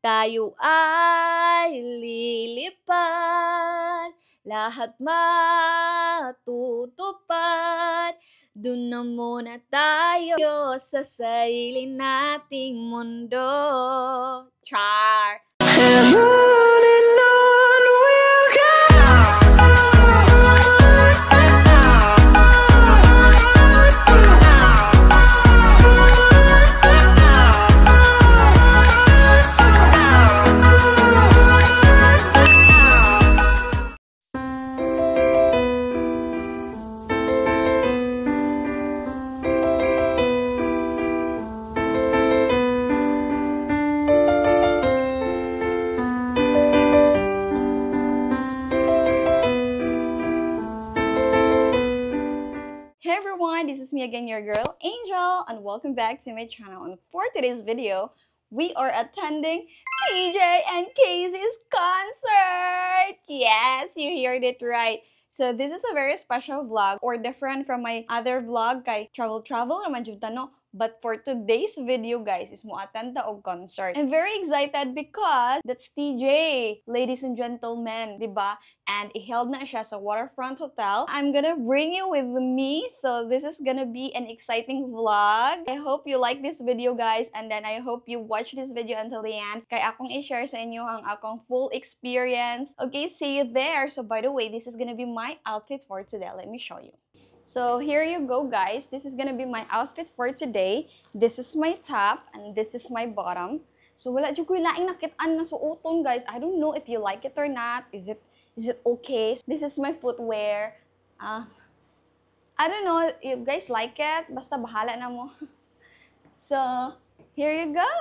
Tayo ay lilipad, lahat matutupad. Dun na muna tayo sa sarili nating mundo. Char! And on we'll go. This is me again, your girl Angel, and welcome back to my channel. And for today's video, we are attending TJ and Casey's concert. Yes, you heard it right. So this is a very special vlog, or different from my other vlog kay travel naman jud tano. But for today's video, guys, is mo attend og concert. I'm very excited because that's TJ, ladies and gentlemen, diba? And i-held na siya sa Waterfront Hotel. I'm gonna bring you with me, so this is gonna be an exciting vlog. I hope you like this video, guys, and then I hope you watch this video until the end. Kay akong i-share sa inyo ang akong full experience. Okay, see you there. So by the way, this is gonna be my outfit for today. Let me show you. So here you go, guys. This is gonna be my outfit for today. This is my top and this is my bottom. So wala jud koy laing nakit-an nga suoton, guys. I don't know if you like it or not. Is it okay? This is my footwear. I don't know if you guys like it. Basta bahala na mo. So here you go.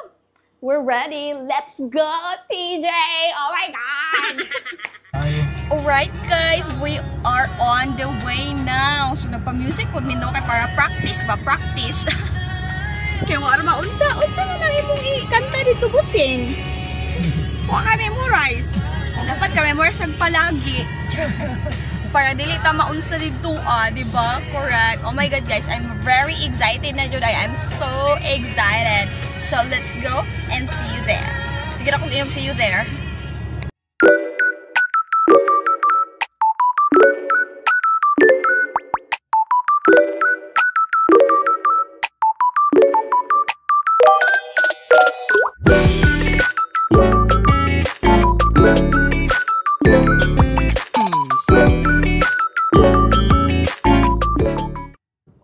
We're ready. Let's go, TJ. Oh my God. Alright guys, we are on the way now. So nagpa-music po minno kay para practice. Kaya wala maunsa na lang imong ikanta dito busing. Wa ka memorize. Dapat ka memorize palagi. Para dili ta maunsa dito di ba? Correct. Oh my God guys, I'm very excited na jud. I'm so excited. So let's go and see you there. Sige na kung see you there.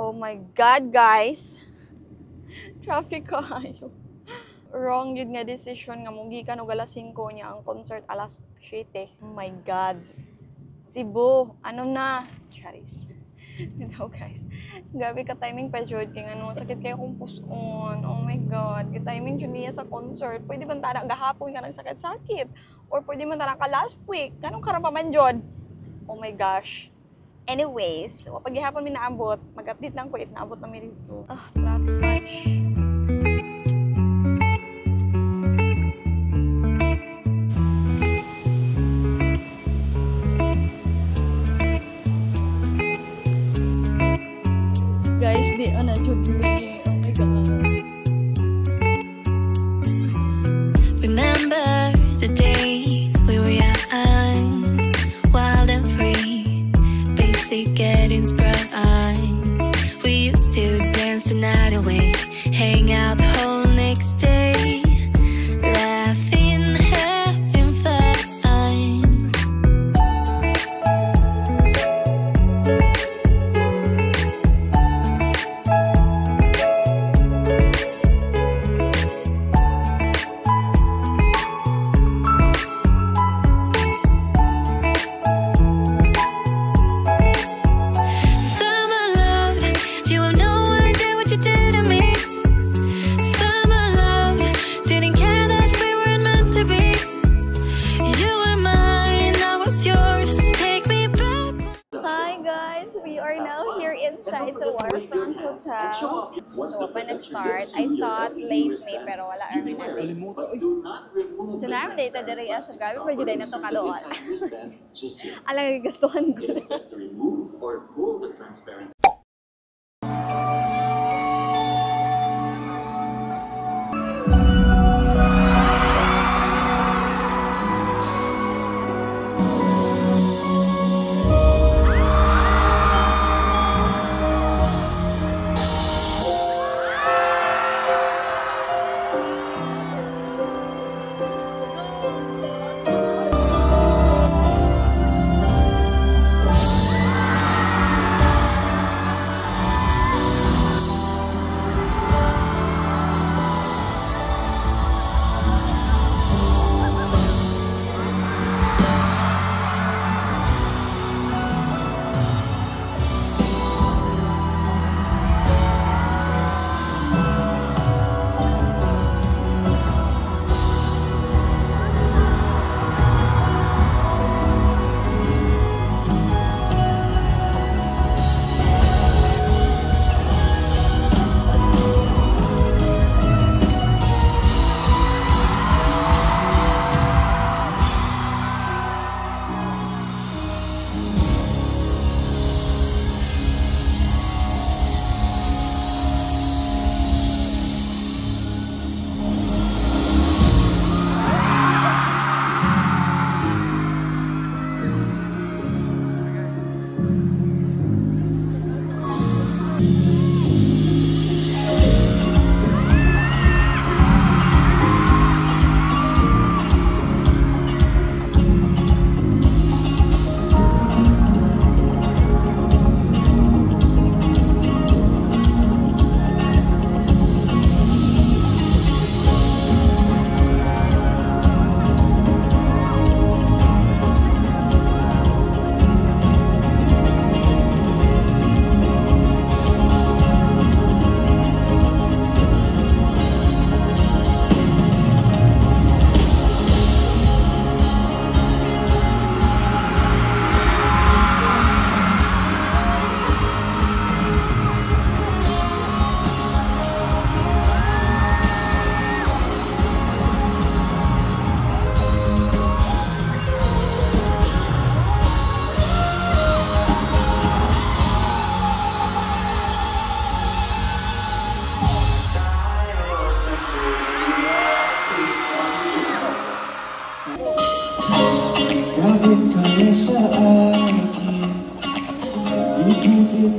Oh my God, guys. Traffic kayo. Wrong yun nga decision nga mong gikan og alas 5 niya ang concert alas 7. Oh my God. Cebu, ano na? Charis. Ito guys. Gabi ka timing pa jud kay ano sakit kay akong puson. Oh my God. Gi-timing jud niya sa concert. Pwede man tara gahapon ka nagsakit-sakit or pwede man tara ka last week. Kanong karon pa man jud? Oh my gosh. Anyways, pag gihapon mi naabot, mag-update lang ko if naabot na mi dito. Traffic much. Guys, di ana jud mi. Oh my God. Remember the days we were young, wild and free, basic getting sprung. We used to dance the night away, hang out the whole next day, laughing, having fun. Summer love, you have no idea what you did to me. Summer love, didn't care that we weren't meant to be. You were mine, I was yours. Take me back. Hi guys, we are now here inside the Waterfront Hotel. So when it starts, I thought late May pero wala army na late. So namin data diri sa gabi pa jud na to kadoon. Alang gastuhan ko.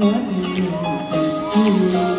natin yung pagkulang.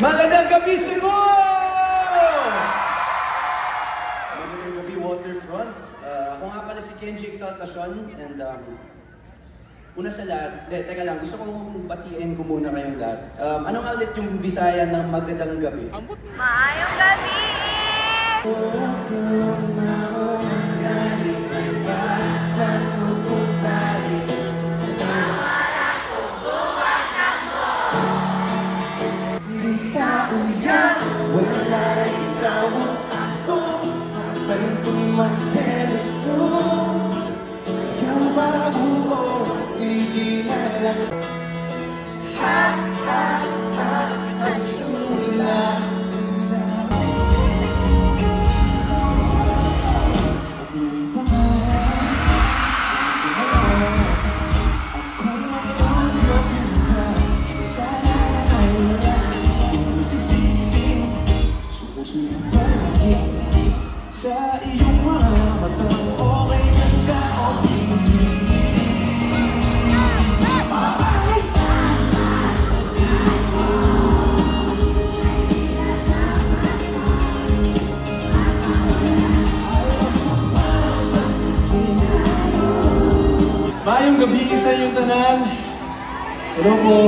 Magandang gabi, Cebu! Magandang gabi, Waterfront. Ako nga pala si Kenji Exaltacion and una sa lahat, teka lang, gusto kong batiin ko muna kayong lahat. Ano nga ulit yung Bisaya ng magandang gabi? Maayong gabi! Wala ikaw at ako, parang kumakselos ko. Yung bago sige na lang. Ha, ha, ha, masulang sa di ba nga, gusto mo lang ako mayroon na sana na wala. Kung masisisi sumusunod palagi sa iyong mga matang okay ganda o hindi. Mayong gabi sa inyong tanan. Hello po.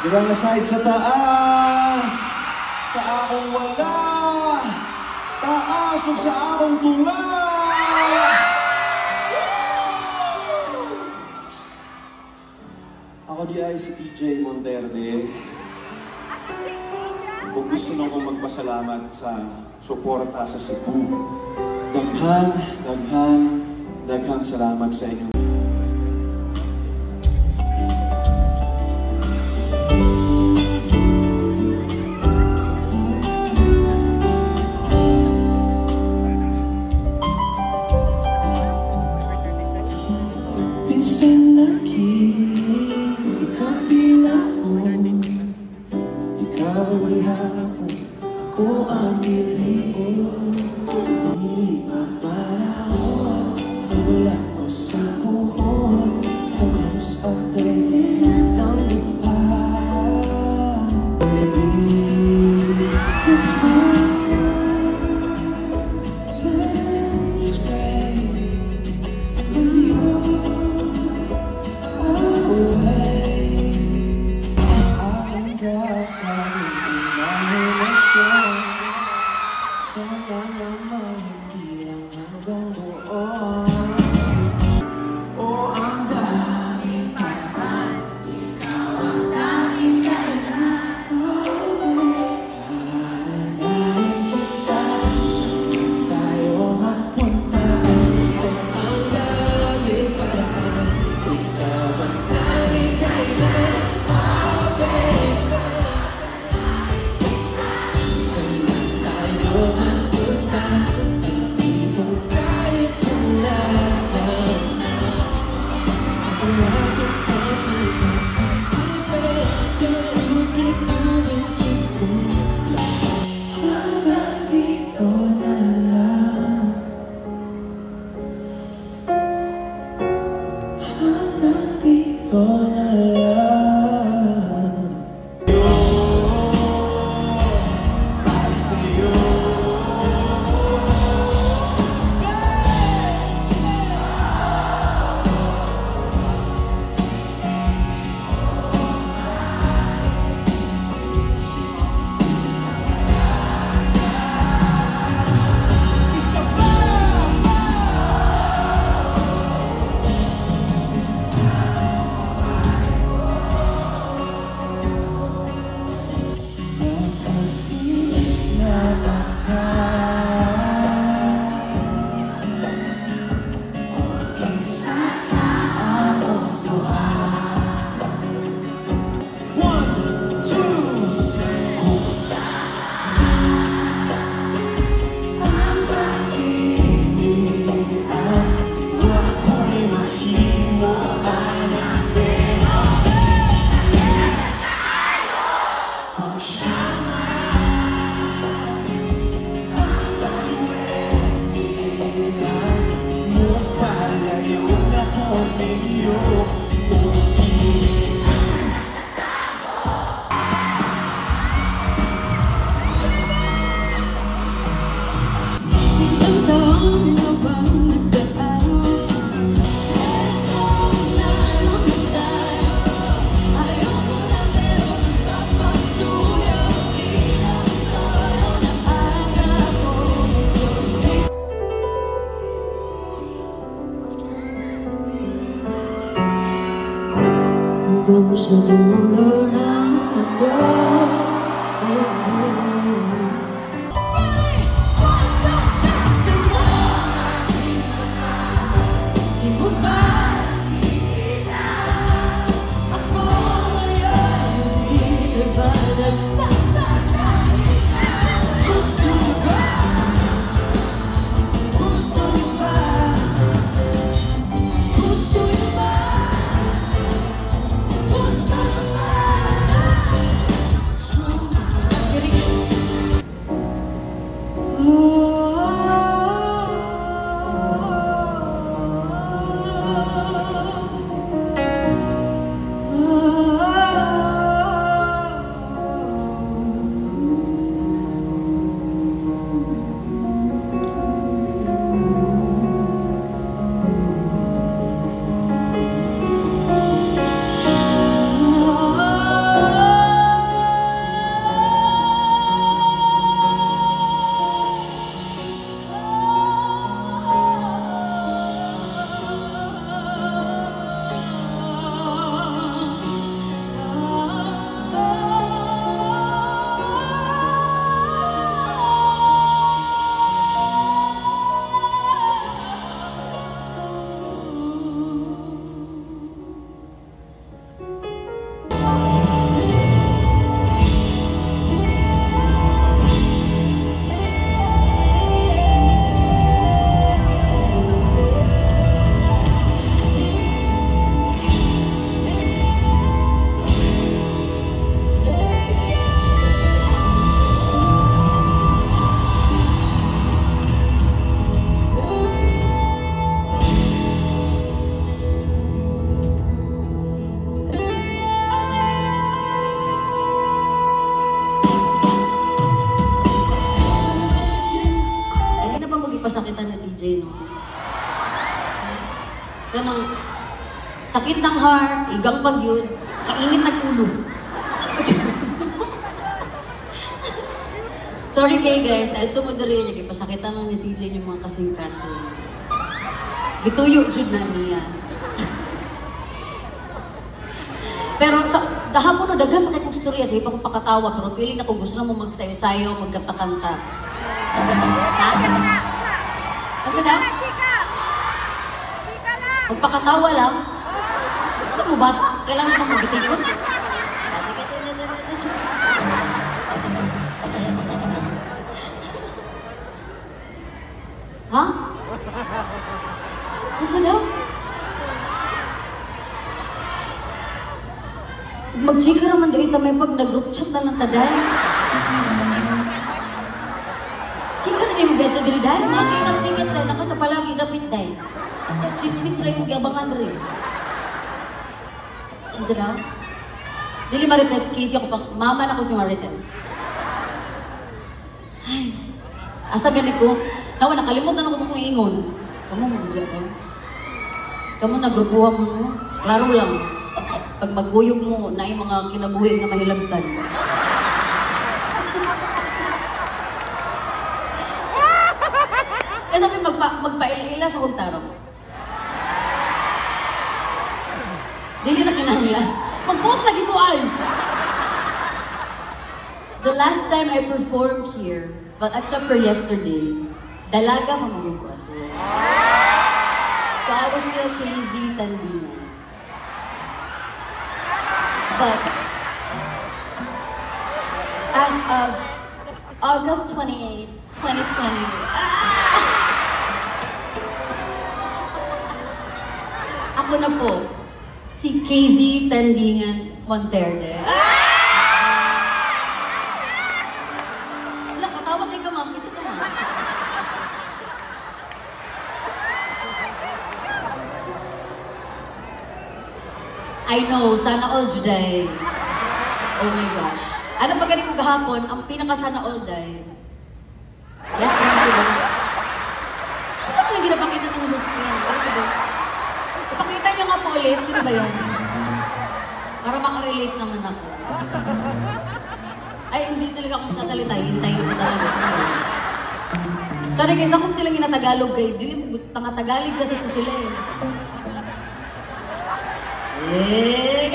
Dirang aside sa taas, sa akong wala, taas o sa akong tunga. Ako di ay si TJ Monterde. O gusto na akong magpasalamat sa suporta sa Cebu. Daghang salamat sa inyo. Minsan lagi, ikaw bilahon, ikaw ay hapon, ako ang ilion. Hindi pa parahon, wala ko sa buhon, halos ang dahilan ng lupa. Baby, this time's great with you away. Hanggang sa imahinasyon, sana naman hindi lang hanggang noon. Oh, ang daming paraan, ikaw ang daming kailan. Hananayin kita, saan tayo magpunta? Ang daming paraan, ikaw ang daming kailan. Oh, baby, saan tayo magpunta? Hindi mo kahit kailan. Hanggang dito na lang. Hanggang dito na lang. Para sa'yo. hanggang sa dulo ng hagdan. Pasakitan na TJ, no? Kanang sakit ng heart, igang pagyud, kainit ng ulo. Sorry kayo guys, na ito mo dali niya, pasakitan lang ni TJ yung mga kasing-kasing. Gituyo jud na niya. Pero sa gahapon no, daghan pa kayong istorya, sige pa kong pakatawa, pero feeling ako gusto na mo magsayo-sayo, magkanta-kanta. Ha? Ano na? Chika! Chika lang! Magpakatawa lang. Saan mo bata? Kailangan kang magitikon. Ha? Ano na? Mag-chika naman dahil tamay pag nag-group chat na lang taday. Chika na kayo mag-gato dili dahil. Malaki kang ticket dahil naka sa palagi kapit dahil. Chismis rin mag-abangan rin. Ano na? Dili Marites, Casey ako pang mama na ko si Marites. Ay, asa gani ko. Nawa, nakalimutan ako sa kong ingon. Kamu mag-group ako. Kamu nagrupuhan mo mo. Klaro lang. Pag maguyog mo, na yung mga kinabuhi nga mahilabtan. Kaya sabi magpaila-ila sa kuntarong. Dili na kinahanglan. Magbuot lagi mo ay! The last time I performed here, but except for yesterday, dalaga mamagin ko ato. So I was still KZ Tandina. But as of August 28, 2020, ako na po si KZ Tandingan Monterde. Wala, katawa kay ka, ma'am. Kitsa ka na. I know, sana all Juday. Oh my gosh. Ano pa ganito gahapon, ang pinaka sana all day. Yes, thank you ba? Kasi mo lang ginapakita nyo sa screen. Ano ba? Ipakita nyo nga po ulit. Sino ba yun? Para makarelate naman ako. Ay, hindi talaga ako magsasalita. Hintayin ko talaga. Sorry guys, akong silang ginatagalog kayo. Dili, tanga-tagalog kasi ito sila eh. Eh,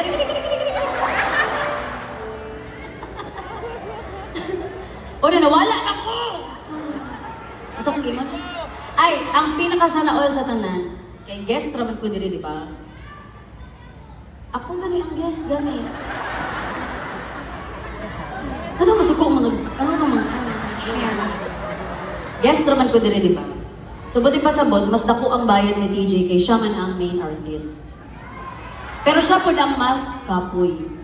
O na, nawala ako! Asa kong iman? Ay, ang pinakasana all sa tanan, kay guest raman ko diri, di ba? Ako gani ang guest, gani. Ano masuko mo ano naman? Guest raman ko diri, di ba? So, buti pa sabot, mas dako ang bayad ni TJ kay siya man ang main artist. Pero siya po ang mas kapoy.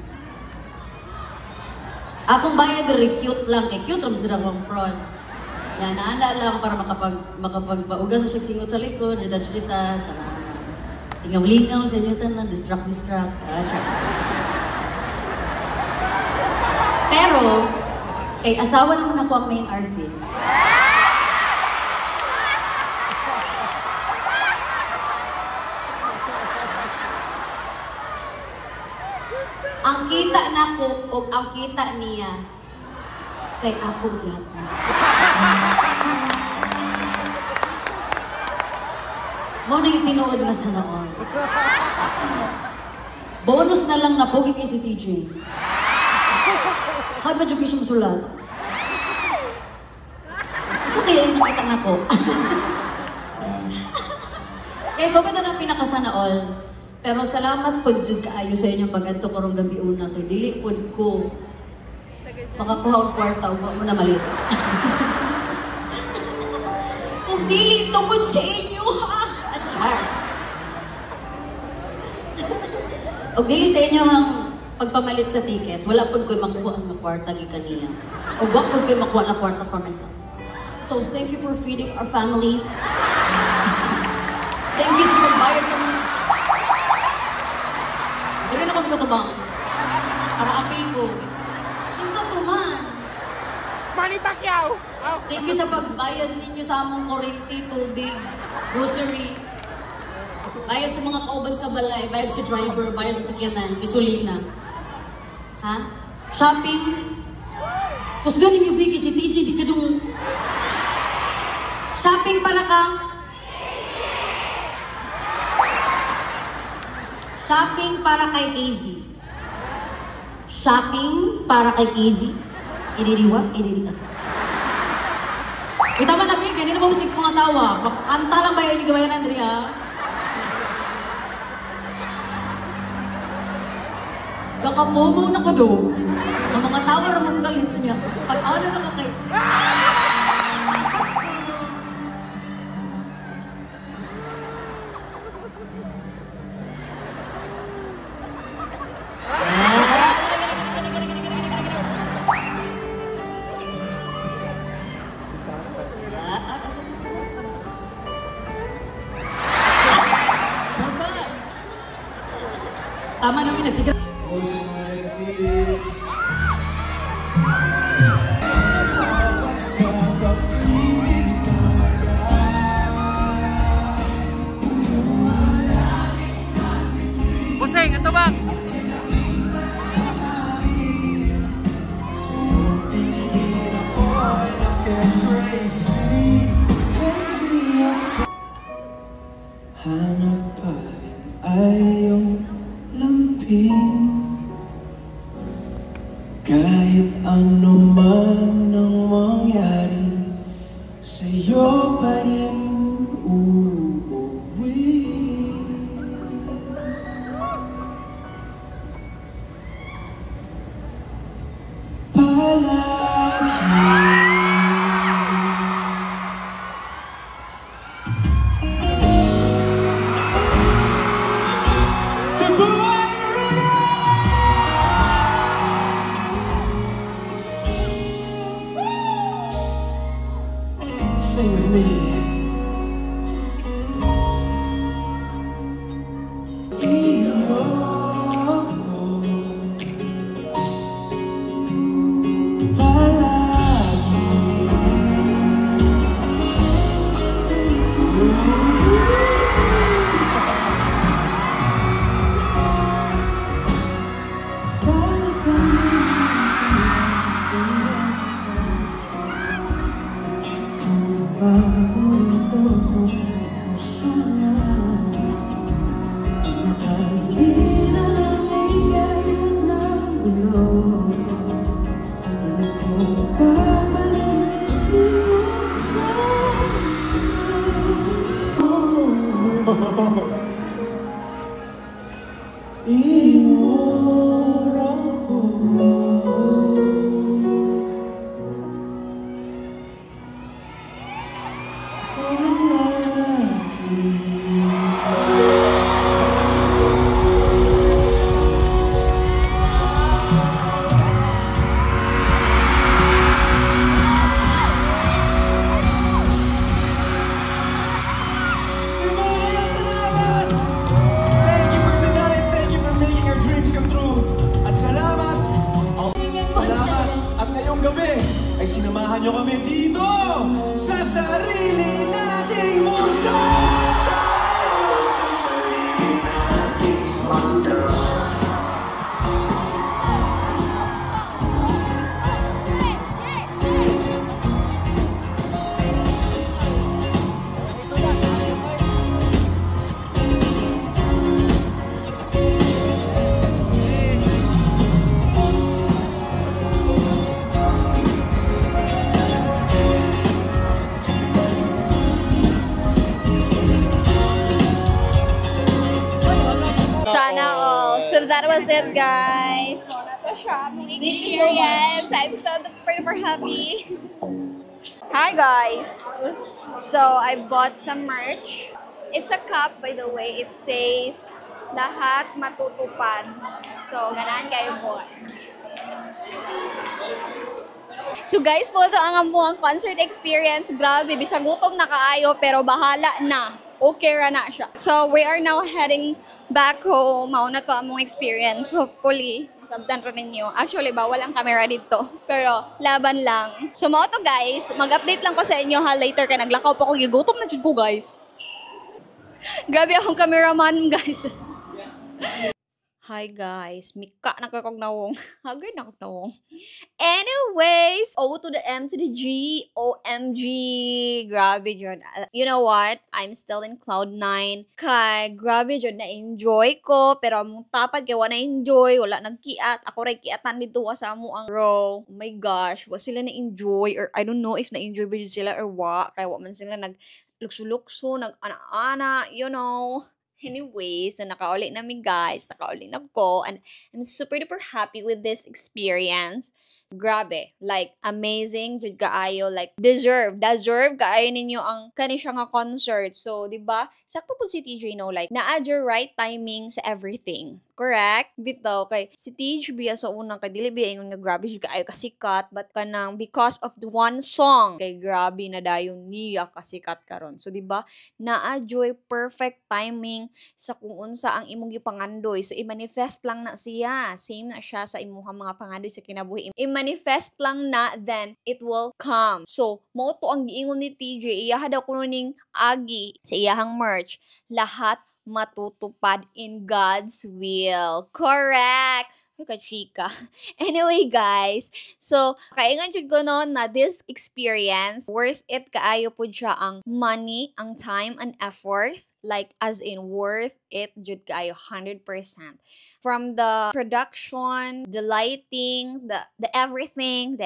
Akong bayad diri, cute lang. Kay cute raman sila akong front. Yan, naanda lang para makapagpaugas siya singot sa likod, retouch-retouch, tsaka lingaw-lingaw sa inyo tanan, distract, tsaka. Pero, kay asawa naman ako ang main artist. Ang kita nako o ang kita niya kay ako gyapon. Mo na yung tinuod nga sa noon. Bonus na lang na pogi kay si TJ. Hard ba siya masulat? So kaya yung nakita na ko. Guys, babata na pinakasana all. Pero salamat po jud kaayo sa inyong pag-adto karong gabi una kay dili pod ko makakuha og kwarta ug mo na malit. Ug dili tungod sa inyo ha. Achar. Og dili sa inyo ang pagpamalit sa ticket, wala pod koy makuha ang kwarta gikan niya. Ug wa pod koy makuha na kwarta for myself. So thank you for feeding our families. Thank you sa pagbayad sa Dili na kami katubang. Para apil ko. Insa tuman. Manny Pacquiao! Thank you sa pagbayad ninyo sa among kuryente, tubig, grocery. Bayad sa mga kauban sa balay, bayad sa driver, bayad sa sakyanan, gasolina. Ha? Shopping? Kusgan ninyo bigi si TJ, di ka dung... Shopping para ka? Shopping para kay Casey. Shopping para kay Casey. Idiriwa, idiriwa. Kita man namin, ganyan na musik mga tawa. Kanta lang ba yun yung gawain, Andrea? Kakafomo na ko do. Ang mga tawa ramang galit niya. Pag-awa na naman kayo. Tama namin, nagsigat. Buseng, ito bang? Hanap pa rin ay iyong lampin. Kahit ano man ang mangyari, sa'yo pa rin uuwi. Palagi. Sing with me. Imurang ko ang lalaki. Simulan, salamat! Thank you for tonight. Thank you for making our dreams come true. At salamat. Salamat. At ngayong gabi ay sinamahan nyo kami dito sa sarili nating mundo. Tayo sa sarili nating mundo. Sana all. So that was it, guys. Muna to siya. Mong experience. I'm so super happy. Hi, guys. So I bought some merch. It's a cup, by the way. It says, lahat matutupad. So, ganahan kayo po. So guys, po ito ang amuang concert experience. Grabe, bisag gutom na kaayo, pero bahala na. Okay ra na siya. So we are now heading back home. Mauna to among experience. Hopefully, sabdan rin ninyo. Actually, bawal ang camera dito. Pero, laban lang. So mao to guys, mag-update lang ko sa inyo ha later kay naglakaw pa ko. Gigutom na jud ko guys. Grabe akong cameraman guys. Hi guys, mika na ko kong nawong. Haggard na ko nawong. Anyways, O to the M to the G, OMG. Grabe Jud. You know what? I'm still in cloud 9. Kay, grabe Jud, na-enjoy ko. Pero mong tapad kay wala na-enjoy, wala nagkiat. Ako ray kiatan dito sa mo ang row. Oh my gosh, wa sila na-enjoy or I don't know if na-enjoy ba yun sila or wa. Kaya wa man sila nag-lukso-lukso, nag-ana-ana, you know. Anyways, so nakauli namin guys, nakauli na ko, and I'm super duper happy with this experience. Grabe, like amazing, jud kaayo, like deserve kaayo ninyo ang kani siya nga concert. So, di ba? Sakto po si TJ no, like na-add your right timing sa everything. Correct? Bitaw kay si TJ biya sa unang kay dili biya ingon nga grabe jud kaayo kasikat, but kanang because of the one song kay grabe na dayon niya kasikat karon. So, di ba? Na-add your perfect timing sa kung unsa ang imong gipangandoy. So, i-manifest lang na siya. Same na siya sa imuhang mga pangandoy sa kinabuhi. I-manifest lang na, then it will come. So, mo to ang giingon ni TJ. Iyaha daw kuno ning agi sa iyahang merch. Lahat matutupad in God's will. Correct! Chika. Anyway, guys, so, kaingan jud ko no na this experience, worth it kaayo po siya ang money, ang time, and effort. Like, as in, worth it jud kaayo 100%. From the production, the lighting, the everything.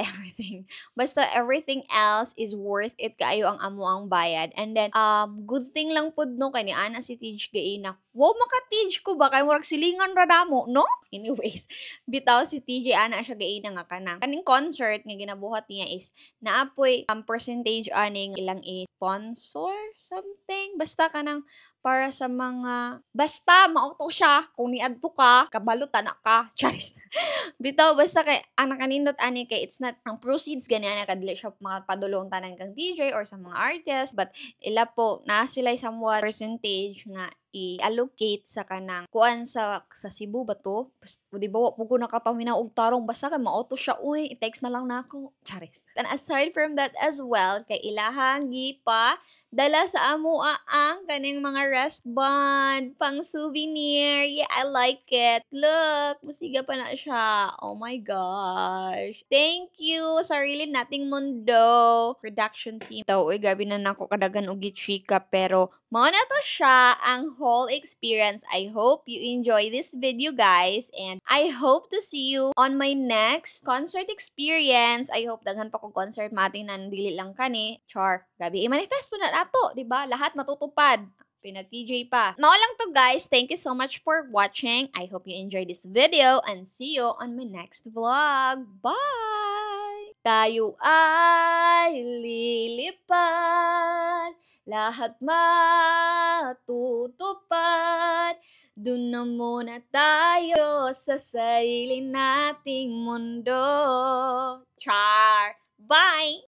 Basta everything else is worth it kaayo ang amo ang bayad. And then, good thing lang pud no, kay ni ana si Tej gaina. Wow, maka-Tej ko ba? Kay murag silingan ra damo, no? Anyways, bitaw si TJ ana siya gaina nga kanang kaning concert nga ginabuhat niya is naapoy percentage aning ilang sponsor something basta kanang para sa mga basta mauto siya kung niadto ka kabalutan na ka charis bitaw basta kay ang nakanindot ani kay it's not ang proceeds gani ana kadili siya makapadulong tanan kang DJ or sa mga artist, but ila po na sila somewhat percentage nga i-allocate sa kanang kuan sa Cebu ba to? Di ba wa po ko nakapaminaw og tarong basta kay maauto siya uy i-text na lang nako charis. And aside from that as well kay ilahang gipa dala sa amo ang kaning mga wristband pang souvenir. Yeah, I like it. Look, musiga pa na siya. Oh my gosh. Thank you sarili nating mundo production team. Uy, gabi na nako kadagan og gichika pero mao na to siya ang whole experience. I hope you enjoy this video guys, and I hope to see you on my next concert experience. I hope daghan pa ko concert mating nan dili lang kani. Char, gabi i-manifest mo na ato, di ba? Lahat matutupad. Pina TJ pa. Mao lang to guys. Thank you so much for watching. I hope you enjoyed this video and see you on my next vlog. Bye! Tayo ay lilipad, lahat matutupad. Dun na muna tayo sa sarili nating mundo. Char! Bye!